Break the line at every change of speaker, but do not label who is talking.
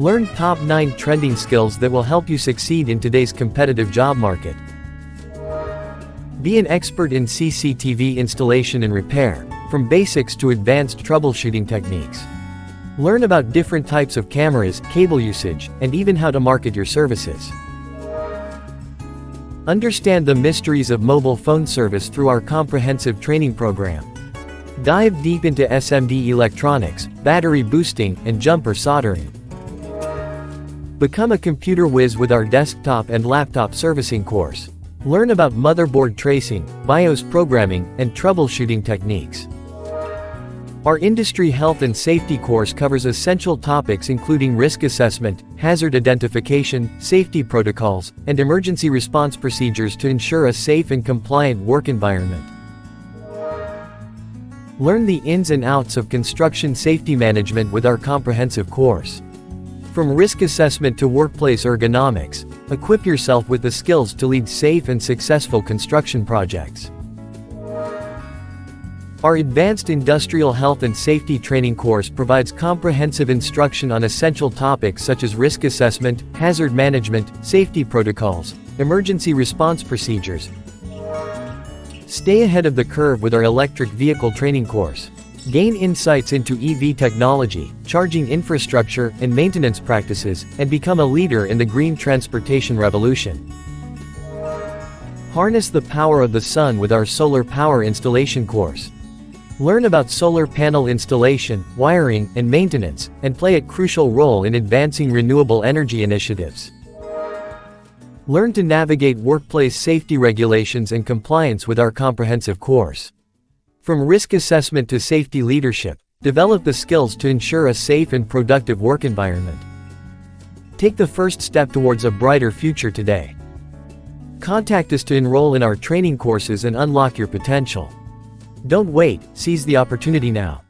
Learn top 9 trending skills that will help you succeed in today's competitive job market. Be an expert in CCTV installation and repair, from basics to advanced troubleshooting techniques. Learn about different types of cameras, cable usage, and even how to market your services. Understand the mysteries of mobile phone service through our comprehensive training program. Dive deep into SMD electronics, battery boosting, and jumper soldering. Become a computer whiz with our desktop and laptop servicing course. Learn about motherboard tracing, BIOS programming, and troubleshooting techniques. Our industry health and safety course covers essential topics including risk assessment, hazard identification, safety protocols, and emergency response procedures to ensure a safe and compliant work environment. Learn the ins and outs of construction safety management with our comprehensive course. From risk assessment to workplace ergonomics, equip yourself with the skills to lead safe and successful construction projects. Our Advanced Industrial Health and Safety Training course provides comprehensive instruction on essential topics such as risk assessment, hazard management, safety protocols, emergency response procedures. Stay ahead of the curve with our Electric Vehicle Training course. Gain insights into EV technology, charging infrastructure, and maintenance practices, and become a leader in the green transportation revolution. Harness the power of the sun with our Solar Power Installation course. Learn about solar panel installation, wiring, and maintenance, and play a crucial role in advancing renewable energy initiatives. Learn to navigate workplace safety regulations and compliance with our comprehensive course. From risk assessment to safety leadership, develop the skills to ensure a safe and productive work environment. Take the first step towards a brighter future today. Contact us to enroll in our training courses and unlock your potential. Don't wait, seize the opportunity now.